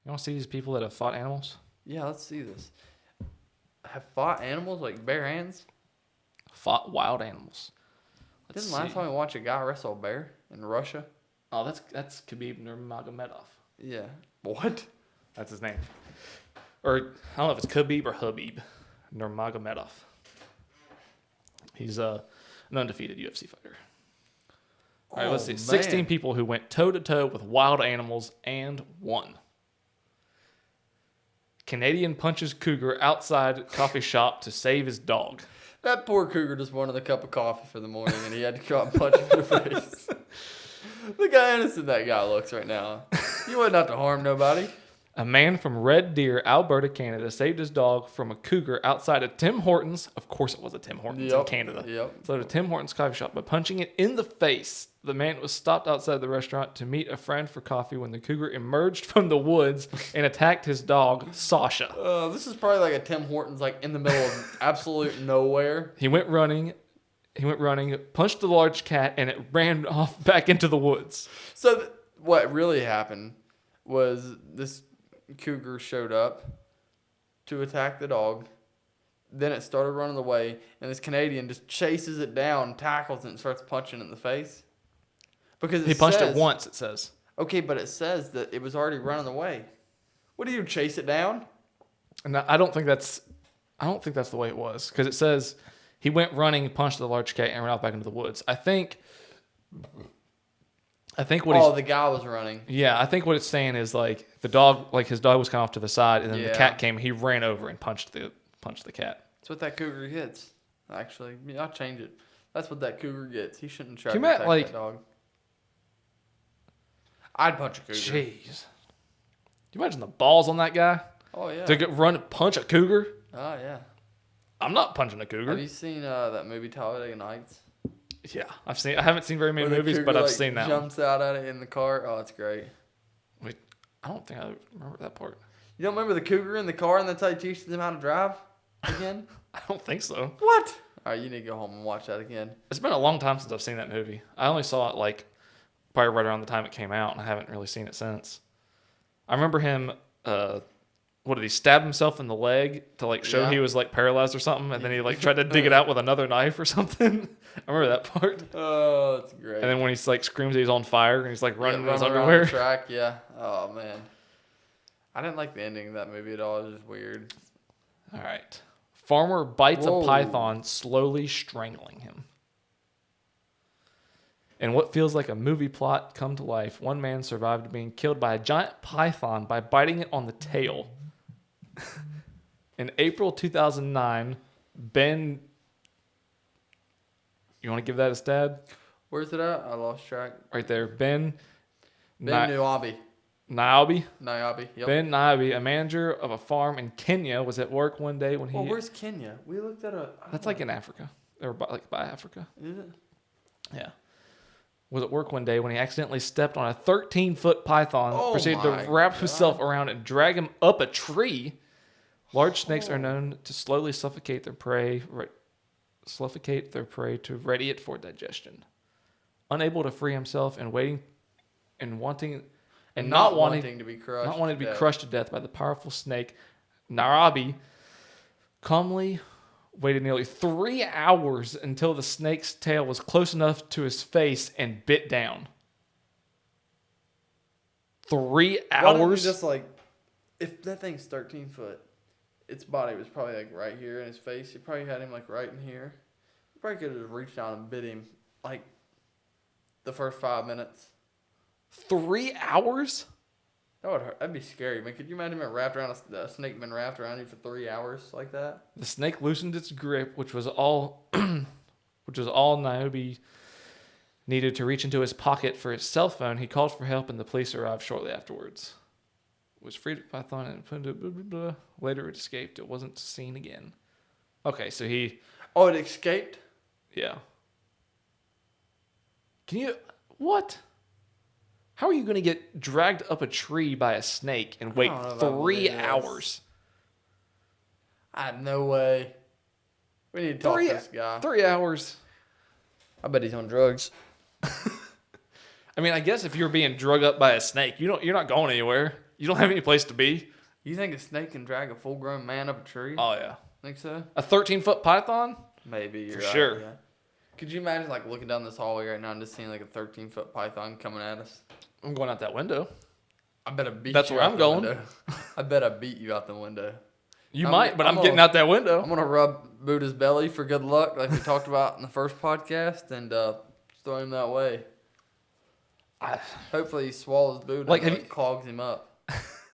You want to see these people that have fought animals? Yeah, let's see this. Have fought animals like bare hands? Fought wild animals. Didn't last time we watched a guy wrestle a bear in Russia? Oh, that's Khabib Nurmagomedov. Yeah. What? That's his name. Or I don't know if it's Khabib or Habib Nurmagomedov. He's an undefeated UFC fighter. All right, let's see. 16 people who went toe-to-toe with wild animals and won. Canadian punches cougar outside coffee shop to save his dog. That poor cougar just wanted a cup of coffee for the morning, and he had to go out and punch him in the face. Look how innocent that guy looks right now. He wasn't out to harm nobody. A man from Red Deer, Alberta, Canada, saved his dog from a cougar outside of Tim Hortons. Of course it was a Tim Hortons in Canada. Yep. So at a Tim Hortons coffee shop by punching it in the face. The man was stopped outside the restaurant to meet a friend for coffee when the cougar emerged from the woods and attacked his dog, Sasha. This is probably like a Tim Hortons, like in the middle of absolute nowhere. He went running, punched the large cat, and it ran off back into the woods. So what really happened was this cougar showed up to attack the dog. Then it started running away, and this Canadian just chases it down, tackles it, and starts punching it in the face. Because he punched it once, it says. Okay, but it says that it was already running away. What do you chase it down? And I don't think that's the way it was, because it says he went running, punched the large cat, and ran out back into the woods. I think what the guy was running. Yeah, I think what it's saying is like the dog, like his dog was kind of off to the side, and then the cat came. He ran over and punched the cat. That's what that cougar gets. Actually, I'll change it. That's what that cougar gets. He shouldn't try Can to you attack that dog. I'd punch a cougar. Jeez, can you imagine the balls on that guy? Oh yeah. To run and punch a cougar? Oh yeah. I'm not punching a cougar. Have you seen that movie Talladega Nights? Yeah, I haven't seen very many movies, but I've seen that. Jumps out at it in the car. Oh, it's great. Wait, I don't think I remember that part. You don't remember the cougar in the car, and that's how he teaches them how to drive again? I don't think so. What? All right, you need to go home and watch that again. It's been a long time since I've seen that movie. I only saw it like probably right around the time it came out, and I haven't really seen it since. I remember him. What did he stab himself in the leg to like show he was like paralyzed or something, and then he like tried to dig it out with another knife or something. I remember that part. Oh, that's great. And then when he's like screams that he's on fire and he's like running in his around underwear. the track, yeah. Oh man, I didn't like the ending of that movie at all. It was just weird. All right. Farmer bites a python, slowly strangling him. In what feels like a movie plot come to life, one man survived being killed by a giant python by biting it on the tail. In April 2009, Ben... You want to give that a stab? Where's it at? I lost track. Right there. Ben Niobe. Niobe? Niobe, yep. Ben Niobe, a manager of a farm in Kenya, was at work one day when he... Well, where's Kenya? We looked at a... That's like in Africa. Or by Africa. Is it? Yeah. Was at work one day when he accidentally stepped on a 13-foot python, proceeded to wrap himself around and drag him up a tree. Large snakes are known to slowly suffocate their prey to ready it for digestion. Unable to free himself and not wanting to be crushed to death by the powerful snake, Narabi calmly waited nearly 3 hours until the snake's tail was close enough to his face and bit down. 3 hours? Just like, if that thing's 13 foot, its body was probably like right here in his face. He probably had him like right in here. He probably could have reached down and bit him like the first 5 minutes. 3 hours? That would hurt. That'd be scary, man. Could you imagine a snake being wrapped around you for 3 hours like that? The snake loosened its grip, which was all Niobe needed to reach into his pocket for his cell phone. He called for help, and the police arrived shortly afterwards. Was freed by python and put into blah, blah, blah. Later it escaped. It wasn't seen again. Okay, so he... Oh, it escaped? Yeah. What? How are you going to get dragged up a tree by a snake and wait 3 hours? I have no way. We need to talk to this guy. 3 hours. I bet he's on drugs. I mean, I guess if you're being drug up by a snake, you're not going anywhere. You don't have any place to be. You think a snake can drag a full-grown man up a tree? Oh yeah. Think so? A 13-foot python? Maybe. You're For right, sure. Yeah. Could you imagine like looking down this hallway right now and just seeing like a 13-foot python coming at us? I'm going out that window. I bet I beat That's you where out I'm the going. window. I bet I beat you out the window. You might, but I'm getting out that window. I'm gonna rub Buddha's belly for good luck, like we talked about in the first podcast, and throw him that way. Hopefully he swallows Buddha Like, and have it clogs him up.